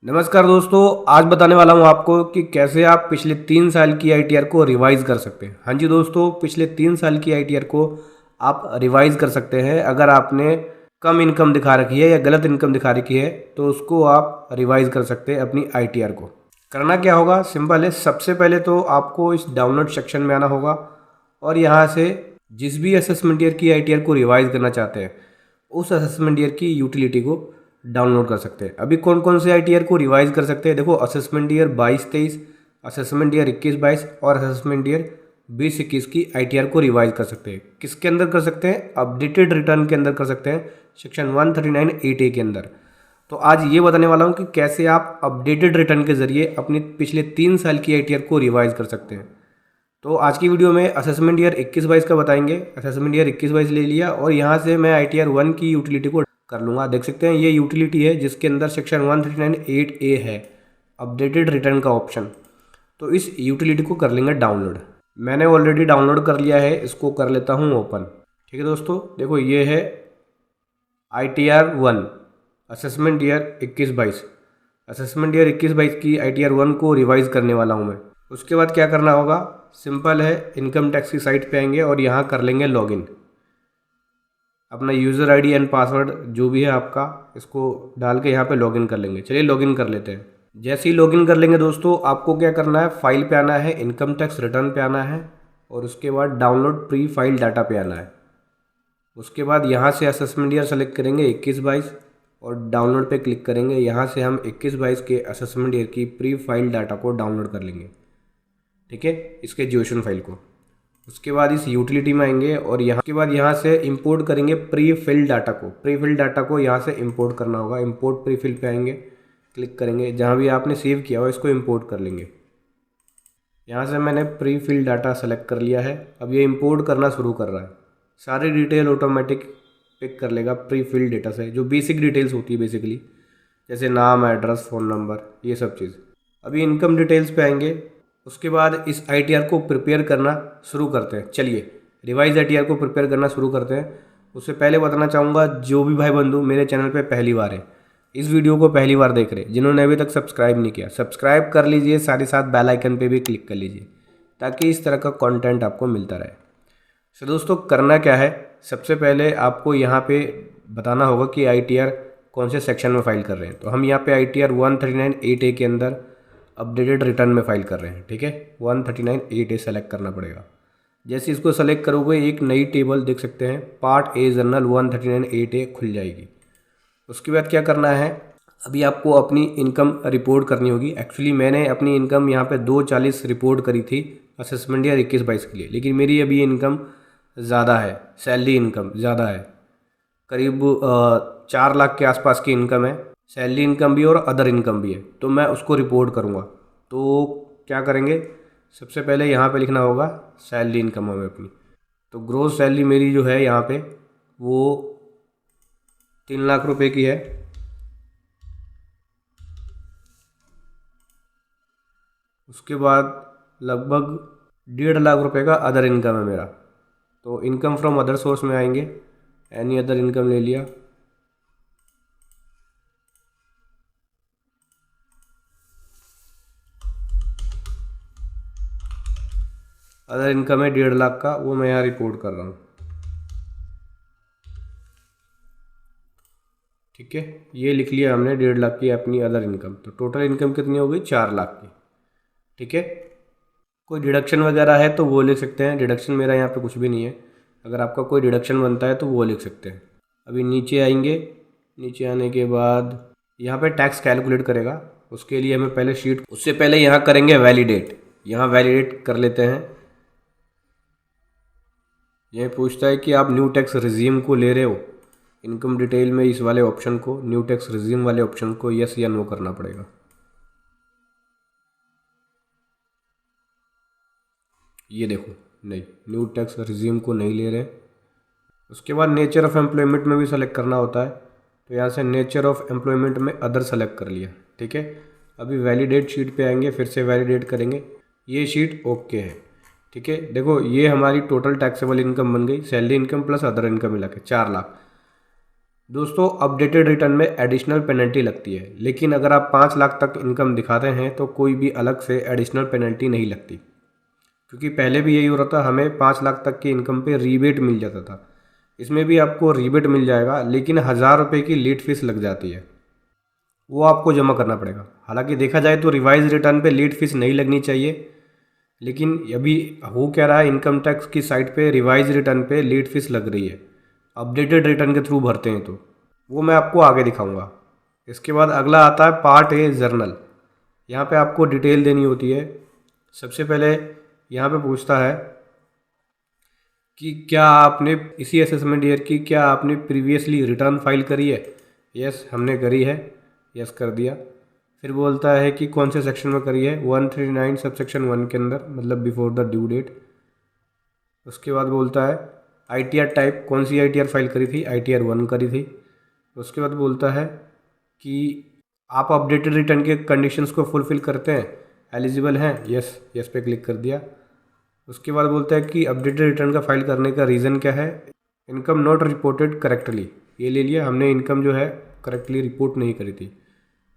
नमस्कार दोस्तों, आज बताने वाला हूँ आपको कि कैसे आप पिछले 3 साल की आईटीआर को रिवाइज कर सकते हैं। हाँ जी दोस्तों, पिछले 3 साल की आईटीआर को आप रिवाइज कर सकते हैं। अगर आपने कम इनकम दिखा रखी है या गलत इनकम दिखा रखी है तो उसको आप रिवाइज कर सकते हैं अपनी आईटीआर को। करना क्या होगा, सिंपल है। सबसे पहले तो आपको इस डाउनलोड सेक्शन में आना होगा और यहाँ से जिस भी असेसमेंट ईयर की आईटीआर को रिवाइज करना चाहते हैं उस असेसमेंट ईयर की यूटिलिटी को डाउनलोड कर सकते हैं। अभी कौन कौन से आईटीआर को रिवाइज कर सकते हैं, देखो, असेसमेंट ईयर 22-23, असेसमेंट ईयर 21-22 और असेसमेंट ईयर 20-21 की आईटीआर को रिवाइज कर सकते हैं। किसके अंदर कर सकते हैं? अपडेटेड रिटर्न के अंदर कर सकते हैं, सेक्शन 139(8)A के अंदर। तो आज ये बताने वाला हूँ कि कैसे आप अपडेटेड रिटर्न के जरिए अपनी पिछले 3 साल की आईटीआर को रिवाइज कर सकते हैं। तो आज की वीडियो में असेसमेंट ईयर 21-22 का बताएंगे। असेसमेंट ईयर 21-22 ले लिया और यहाँ से मैं आईटीआर 1 की यूटिलिटी को कर लूँगा। देख सकते हैं ये यूटिलिटी है जिसके अंदर सेक्शन 139(8)A है, अपडेटेड रिटर्न का ऑप्शन। तो इस यूटिलिटी को कर लेंगे डाउनलोड। मैंने ऑलरेडी डाउनलोड कर लिया है, इसको कर लेता हूँ ओपन। ठीक है दोस्तों, देखो ये है ITR 1 assessment year 21-22। Assessment year 21-22 की आईटीआर 1 को रिवाइज करने वाला हूँ मैं। उसके बाद क्या करना होगा, सिंपल है, इनकम टैक्स की साइट पे आएंगे और यहाँ कर लेंगे लॉगिन। अपना यूज़र आईडी एंड पासवर्ड जो भी है आपका, इसको डाल के यहाँ पे लॉगिन कर लेंगे। चलिए लॉगिन कर लेते हैं। जैसे ही लॉगिन कर लेंगे दोस्तों, आपको क्या करना है, फाइल पे आना है, इनकम टैक्स रिटर्न पे आना है और उसके बाद डाउनलोड प्री फाइल डाटा पे आना है। उसके बाद यहाँ से असेसमेंट ईयर सेलेक्ट करेंगे 21-22 और डाउनलोड पे क्लिक करेंगे। यहाँ से हम 21-22 के असेसमेंट ईयर की प्री फाइल डाटा को डाउनलोड कर लेंगे, ठीक है, इसके ज्योशन फाइल को। उसके बाद इस यूटिलिटी में आएंगे और यहाँ के बाद यहाँ से इंपोर्ट करेंगे प्री फिल डाटा को। प्री फिल डाटा को यहाँ से इंपोर्ट करना होगा। इंपोर्ट प्री फिल पे आएंगे, क्लिक करेंगे, जहाँ भी आपने सेव किया हो इसको इंपोर्ट कर लेंगे। यहाँ से मैंने प्री फिल डाटा सेलेक्ट कर लिया है। अब ये इंपोर्ट करना शुरू कर रहा है। सारी डिटेल ऑटोमेटिक पिक कर लेगा प्री फिल डेटा से, जो बेसिक डिटेल्स होती है बेसिकली, जैसे नाम, एड्रेस, फ़ोन नंबर, ये सब चीज़। अभी इनकम डिटेल्स पे आएंगे। उसके बाद इस आईटीआर को प्रिपेयर करना शुरू करते हैं। चलिए रिवाइज आईटीआर को प्रिपेयर करना शुरू करते हैं। उससे पहले बताना चाहूँगा, जो भी भाई बंधु मेरे चैनल पे पहली बार है, इस वीडियो को पहली बार देख रहे, जिन्होंने अभी तक सब्सक्राइब नहीं किया, सब्सक्राइब कर लीजिए, साथ ही साथ बेल आइकन पे भी क्लिक कर लीजिए ताकि इस तरह का कंटेंट आपको मिलता रहे। तो दोस्तों करना क्या है, सबसे पहले आपको यहाँ पे बताना होगा कि आईटीआर कौन से सेक्शन में फाइल कर रहे हैं। तो हम यहाँ पे आईटीआर 139(8)A के अंदर अपडेटेड रिटर्न में फाइल कर रहे हैं, ठीक है। 139(8)A सेलेक्ट करना पड़ेगा। जैसे इसको सेलेक्ट करोगे एक नई टेबल देख सकते हैं, पार्ट ए जनरल 139(8)A खुल जाएगी। उसके बाद क्या करना है, अभी आपको अपनी इनकम रिपोर्ट करनी होगी। एक्चुअली मैंने अपनी इनकम यहाँ पे 240 रिपोर्ट करी थी असेसमेंट ईयर 21-22 के लिए, लेकिन मेरी अभी इनकम ज़्यादा है, सैलरी इनकम ज़्यादा है, करीब 4 लाख के आसपास की इनकम है। सैलरी इनकम भी और अदर इनकम भी है, तो मैं उसको रिपोर्ट करूँगा। तो क्या करेंगे, सबसे पहले यहाँ पे लिखना होगा सैलरी इनकम हमें अपनी। तो ग्रोस सैलरी मेरी जो है यहाँ पे वो 3 लाख रुपए की है। उसके बाद लगभग 1.5 लाख रुपए का अदर इनकम है मेरा। तो इनकम फ्रॉम अदर सोर्स में आएंगे, एनी अदर इनकम ले लिया। अदर इनकम है 1.5 लाख का, वो मैं यहाँ रिपोर्ट कर रहा हूँ, ठीक है। ये लिख लिया हमने 1.5 लाख की अपनी अदर इनकम। तो टोटल इनकम कितनी हो गई, 4 लाख की, ठीक है। कोई डिडक्शन वगैरह है तो वो लिख सकते हैं। डिडक्शन मेरा यहाँ पे कुछ भी नहीं है। अगर आपका कोई डिडक्शन बनता है तो वो लिख सकते हैं। अभी नीचे आएंगे, नीचे आने के बाद यहाँ पे टैक्स कैलकुलेट करेगा। उसके लिए हमें पहले शीट, उससे पहले यहाँ करेंगे वैलिडेट। यहाँ वैलिडेट कर लेते हैं। यह पूछता है कि आप न्यू टैक्स रिजीम को ले रहे हो। इनकम डिटेल में इस वाले ऑप्शन को, न्यू टैक्स रिजीम वाले ऑप्शन को यस या नो करना पड़ेगा। ये देखो, नहीं, न्यू टैक्स रिजीम को नहीं ले रहे। उसके बाद नेचर ऑफ एम्प्लॉयमेंट में भी सेलेक्ट करना होता है। तो यहाँ से नेचर ऑफ एम्प्लॉयमेंट में अदर सेलेक्ट कर लिया, ठीक है। अभी वैलिडेट शीट पे आएंगे, फिर से वैलिडेट करेंगे। ये शीट ओके है, ठीक है। देखो ये हमारी टोटल टैक्सेबल इनकम बन गई, salary income plus other income मिला के 4 लाख। दोस्तों अपडेटेड रिटर्न में एडिशनल पेनल्टी लगती है, लेकिन अगर आप 5 लाख तक इनकम दिखाते हैं तो कोई भी अलग से एडिशनल पेनल्टी नहीं लगती, क्योंकि पहले भी यही हो रहा था, हमें 5 लाख तक की इनकम पे रीबेट मिल जाता था। इसमें भी आपको रीबेट मिल जाएगा, लेकिन 1000 रुपये की लेट फीस लग जाती है, वो आपको जमा करना पड़ेगा। हालांकि देखा जाए तो रिवाइज रिटर्न पे लेट फीस नहीं लगनी चाहिए, लेकिन अभी हो क्या रहा है, इनकम टैक्स की साइट पे रिवाइज रिटर्न पे लेट फीस लग रही है। अपडेटेड रिटर्न के थ्रू भरते हैं तो वो मैं आपको आगे दिखाऊंगा। इसके बाद अगला आता है पार्ट ए जर्नल। यहाँ पे आपको डिटेल देनी होती है। सबसे पहले यहाँ पे पूछता है कि क्या आपने इसी असेसमेंट ईयर की क्या आपने प्रीवियसली रिटर्न फाइल करी है। यस, हमने करी है, यस कर दिया। फिर बोलता है कि कौन से सेक्शन में करी है, 139 सब सेक्शन 1 के अंदर, मतलब बिफोर द ड्यू डेट। उसके बाद बोलता है ITR टाइप, कौन सी ITR फाइल करी थी, ITR 1 करी थी। उसके बाद बोलता है कि आप अपडेटेड रिटर्न के कंडीशंस को फुलफ़िल करते हैं, एलिजिबल हैं, यस, यस पे क्लिक कर दिया। उसके बाद बोलता है कि अपडेटेड रिटर्न का फाइल करने का रीज़न क्या है, इनकम नॉट रिपोर्टेड करेक्टली। ये ले लिया, हमने इनकम जो है करेक्टली रिपोर्ट नहीं करी थी,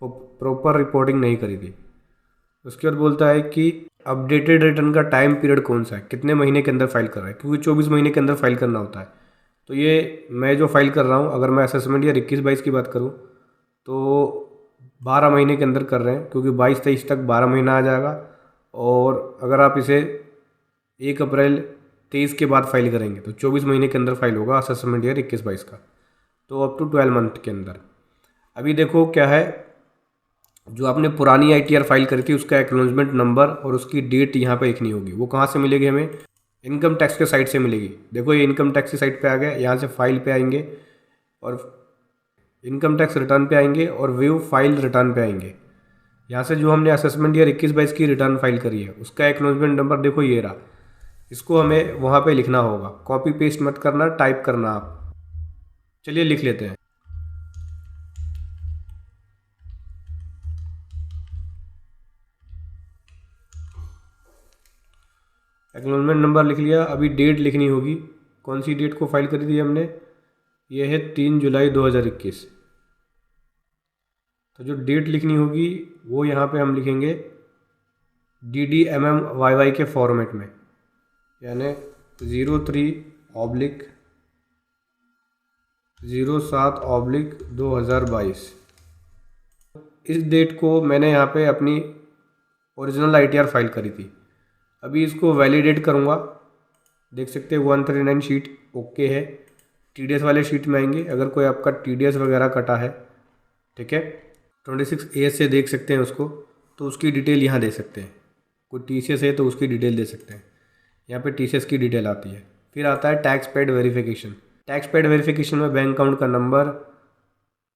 प्रॉपर रिपोर्टिंग नहीं करी थी। उसके बाद बोलता है कि अपडेटेड रिटर्न का टाइम पीरियड कौन सा है, कितने महीने के अंदर फाइल कर रहा है, क्योंकि 24 महीने के अंदर फाइल करना होता है। तो ये मैं जो फाइल कर रहा हूँ, अगर मैं असेसमेंट ईयर 21-22 की बात करूँ तो 12 महीने के अंदर कर रहे हैं, क्योंकि 22-23 तक 12 महीना आ जाएगा। और अगर आप इसे 1 अप्रैल 23 के बाद फाइल करेंगे तो 24 महीने के अंदर फाइल होगा असेसमेंट ईयर 21-22 का, तो अप टू 12 मंथ के अंदर। अभी देखो क्या है, जो आपने पुरानी ITR फाइल करी थी उसका एक्नॉलेजमेंट नंबर और उसकी डेट यहाँ पे लिखनी होगी। वो कहाँ से मिलेगी हमें, इनकम टैक्स के साइट से मिलेगी। देखो ये इनकम टैक्स की साइट पे आ गया, यहाँ से फाइल पे आएंगे और इनकम टैक्स रिटर्न पे आएंगे और व्यू फाइल रिटर्न पे आएंगे। यहाँ से जो हमने असेसमेंट ईयर 21-22 की रिटर्न फाइल करी है उसका एक्नॉलेजमेंट नंबर देखो ये रहा, इसको हमें वहाँ पे लिखना होगा। कॉपी पेस्ट मत करना, टाइप करना आप। चलिए लिख लेते हैं। एक्नॉलेजमेंट नंबर लिख लिया। अभी डेट लिखनी होगी, कौन सी डेट को फाइल करी थी हमने, ये है 3 जुलाई 2021। तो जो डेट लिखनी होगी वो यहाँ पे हम लिखेंगे DDMMYY के फॉर्मेट में, यानी 03/07/2022। इस डेट को मैंने यहाँ पे अपनी ओरिजिनल ITR फाइल करी थी। अभी इसको वैलिडेट करूँगा, देख सकते हैं 139 शीट ओके है। TDS वाले शीट में आएंगे, अगर कोई आपका TDS वगैरह कटा है, ठीक है, 26A से देख सकते हैं उसको, तो उसकी डिटेल यहाँ दे सकते हैं। कोई TCS है तो उसकी डिटेल दे सकते हैं, यहाँ पे TCS की डिटेल आती है। फिर आता है tax paid verification. Tax paid verification में बैंक अकाउंट का नंबर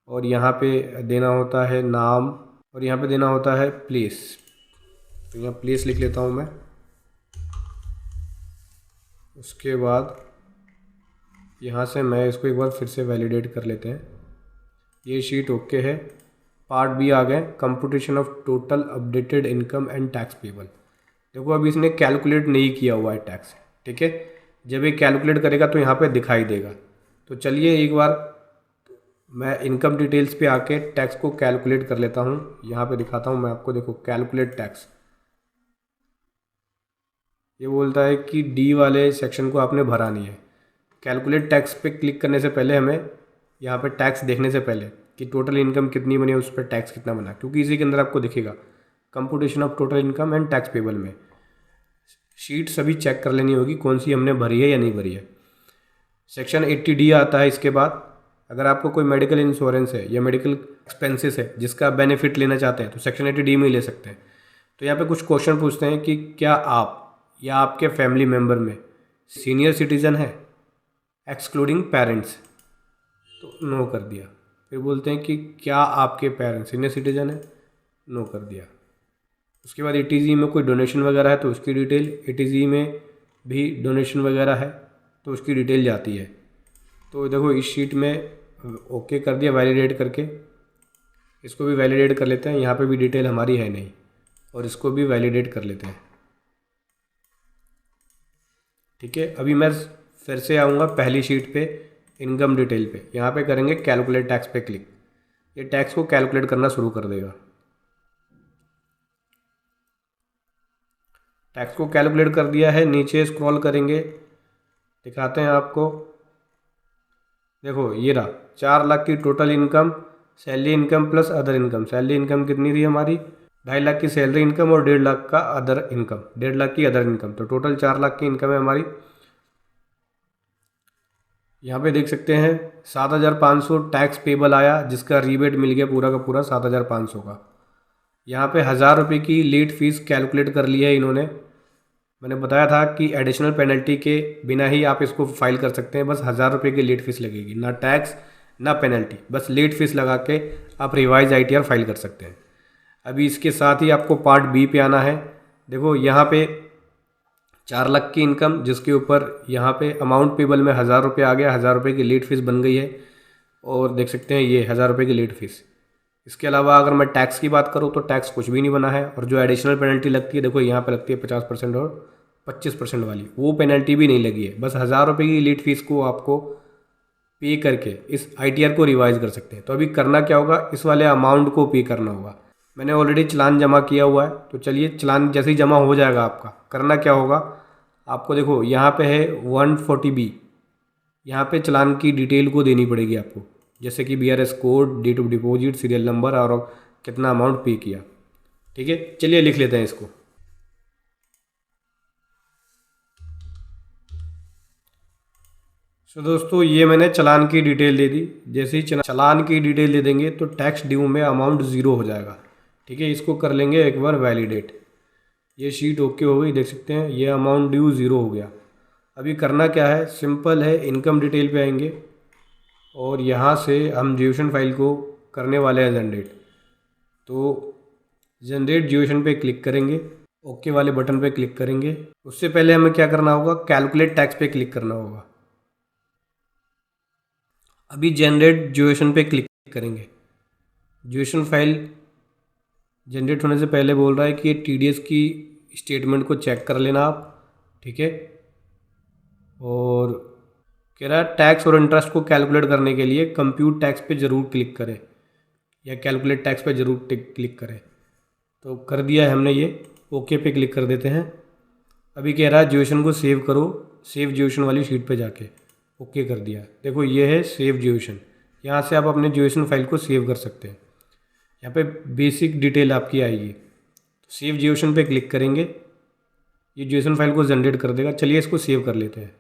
और यहाँ पे देना होता है नाम और यहाँ पे देना होता है प्लेस। तो यहाँ प्लेस लिख लेता हूँ मैं। उसके बाद यहाँ से मैं इसको एक बार फिर से वैलिडेट कर लेते हैं। ये शीट ओके है। पार्ट बी आ गए, computation of total updated income and tax payable. देखो अभी इसने कैलकुलेट नहीं किया हुआ है टैक्स, ठीक है, जब ये कैलकुलेट करेगा तो यहाँ पे दिखाई देगा। तो चलिए एक बार मैं इनकम डिटेल्स पे आके टैक्स को कैलकुलेट कर लेता हूँ। यहाँ पे दिखाता हूँ मैं आपको, देखो कैलकुलेट टैक्स। ये बोलता है कि डी वाले सेक्शन को आपने भरा नहीं है। कैलकुलेट टैक्स पे क्लिक करने से पहले हमें यहाँ पे टैक्स देखने से पहले कि टोटल इनकम कितनी बनी है, उस पर टैक्स कितना बना, क्योंकि इसी के अंदर आपको दिखेगा computation of total income and tax payable में। शीट सभी चेक कर लेनी होगी कौन सी हमने भरी है या नहीं भरी है। सेक्शन 80D आता है इसके बाद। अगर आपको कोई मेडिकल इंश्योरेंस है या मेडिकल एक्सपेंसेस है जिसका बेनिफिट लेना चाहते हैं तो सेक्शन 80D में ही ले सकते हैं। तो यहाँ पे कुछ क्वेश्चन पूछते हैं कि क्या आप या आपके फैमिली मेम्बर में सीनियर सिटीज़न है एक्सक्लूडिंग पेरेंट्स, तो नो कर दिया। फिर बोलते हैं कि क्या आपके पेरेंट्स सीनियर सिटीज़न है, नो कर दिया। उसके बाद ATG में कोई डोनेशन वगैरह है तो उसकी डिटेल, ATG में भी डोनेशन वगैरह है तो उसकी डिटेल जाती है। तो देखो इस शीट में ओके कर दिया वैलिडेट करके। इसको भी वैलिडेट कर लेते हैं, यहाँ पे भी डिटेल हमारी है नहीं, और इसको भी वैलिडेट कर लेते हैं, ठीक है। अभी मैं फिर से आऊँगा पहली शीट पे, इनकम डिटेल पे, यहाँ पे करेंगे कैलकुलेट टैक्स पे क्लिक। ये टैक्स को कैलकुलेट करना शुरू कर देगा। टैक्स को कैलकुलेट कर दिया है, नीचे स्क्रॉल करेंगे, दिखाते हैं आपको। देखो ये रहा 4 लाख की total income, salary income plus other income. Salary income कितनी थी हमारी, 2.5 लाख की सैलरी इनकम और 1.5 लाख का अदर इनकम, 1.5 लाख की अदर इनकम, तो टोटल 4 लाख की इनकम है हमारी। यहाँ पे देख सकते हैं 7,500 टैक्स पेबल आया, जिसका रीबेट मिल गया पूरा का पूरा 7,500 का। यहाँ पे 1,000 रुपये की लेट फीस कैलकुलेट कर ली है इन्होंने। मैंने बताया था कि एडिशनल पेनल्टी के बिना ही आप इसको फाइल कर सकते हैं, बस 1,000 रुपये की लेट फीस लगेगी, ना टैक्स ना पेनल्टी, बस लेट फीस लगा के आप रिवाइज ITR फाइल कर सकते हैं। अभी इसके साथ ही आपको पार्ट बी पे आना है। देखो यहाँ पे 4 लाख की इनकम, जिसके ऊपर यहाँ पे अमाउंट पेबल में 1,000 रुपये आ गया, 1,000 रुपये की लेट फीस बन गई है, और देख सकते हैं ये 1,000 रुपये की लेट फीस। इसके अलावा अगर मैं टैक्स की बात करूँ तो टैक्स कुछ भी नहीं बना है, और जो एडिशनल पेनल्टी लगती है, देखो यहाँ पे लगती है 50% और 25% वाली, वो पेनल्टी भी नहीं लगी है। बस 1,000 रुपये की लेट फीस को आपको पे करके इस ITR को रिवाइज कर सकते हैं। तो अभी करना क्या होगा, इस वाले अमाउंट को पे करना होगा। मैंने ऑलरेडी चालान जमा किया हुआ है, तो चलिए चालान जैसे ही जमा हो जाएगा आपका, करना क्या होगा आपको, देखो यहाँ पे है 140B, यहाँ पे चालान की डिटेल को देनी पड़ेगी आपको, जैसे कि BRS code, date of deposit, serial number और कितना अमाउंट पे किया। ठीक है, चलिए लिख लेते हैं इसको। तो दोस्तों ये मैंने चालान की डिटेल दे दी। जैसे ही चालान की डिटेल दे देंगे तो टैक्स ड्यू में अमाउंट 0 हो जाएगा। ठीक है, इसको कर लेंगे एक बार वैलिडेट। ये शीट ओके हो गई, देख सकते हैं ये अमाउंट ड्यू 0 हो गया। अभी करना क्या है, सिंपल है, इनकम डिटेल पे आएंगे और यहाँ से हम ज्यूशन फाइल को करने वाले हैं जनरेट। तो जनरेट ज्यूशन पे क्लिक करेंगे, ओके वाले बटन पे क्लिक करेंगे। उससे पहले हमें क्या करना होगा, कैलकुलेट टैक्स पे क्लिक करना होगा। अभी जनरेट ज्यूशन पे क्लिक करेंगे। ज्यूशन फाइल जनरेट होने से पहले बोल रहा है कि ये TDS की स्टेटमेंट को चेक कर लेना आप। ठीक है, और कह रहा है टैक्स और इंटरेस्ट को कैलकुलेट करने के लिए कंप्यूट टैक्स पे ज़रूर क्लिक करें या कैलकुलेट टैक्स पे ज़रूर क्लिक करें। तो कर दिया है हमने, ये ओके पे क्लिक कर देते हैं। अभी कह रहा है ज्यूशन को सेव करो, सेव ज्यूशन वाली शीट पे जाके ओके कर दिया। देखो ये है सेव ज्यूशन, यहाँ से आप अपने ज्यूशन फाइल को सेव कर सकते हैं। यहाँ पे बेसिक डिटेल आपकी आएगी, तो सेव ज्यूशन पे क्लिक करेंगे, ये ज्यूशन फाइल को जनरेट कर देगा। चलिए इसको सेव कर लेते हैं।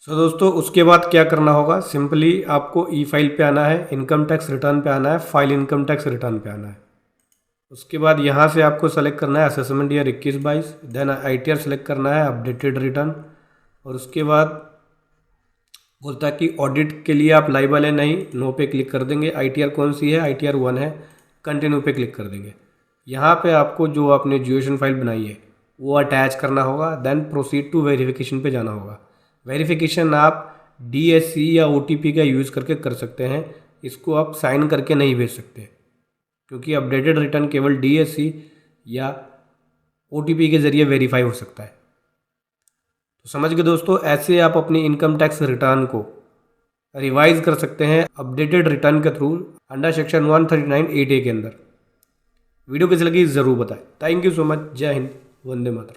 सो दोस्तों उसके बाद क्या करना होगा, सिंपली आपको ई फाइल पे आना है, इनकम टैक्स रिटर्न पे आना है, फाइल इनकम टैक्स रिटर्न पे आना है। उसके बाद यहाँ से आपको सेलेक्ट करना है असेसमेंट ईयर 21-22, देन ITR सेलेक्ट करना है अपडेटेड रिटर्न, और उसके बाद बोलता है कि ऑडिट के लिए आप लाइबल है नहीं, नो पे क्लिक कर देंगे। ITR कौन सी है, ITR 1 है, कंटिन्यू पे क्लिक कर देंगे। यहाँ पे आपको जो आपने ज्यूशन फाइल बनाई है वो अटैच करना होगा, देन प्रोसीड टू वेरिफिकेशन पे जाना होगा। वेरिफिकेशन आप DSC या OTP का यूज़ करके कर सकते हैं, इसको आप साइन करके नहीं भेज सकते, क्योंकि अपडेटेड रिटर्न केवल DSC या OTP के ज़रिए वेरीफाई हो सकता है। तो समझ गए दोस्तों, ऐसे आप अपनी इनकम टैक्स रिटर्न को रिवाइज कर सकते हैं अपडेटेड रिटर्न के थ्रू अंडर सेक्शन 139(8)A के अंदर। वीडियो कैसी लगी ज़रूर बताएं। Thank you so much. जय हिंद, वंदे मातरम।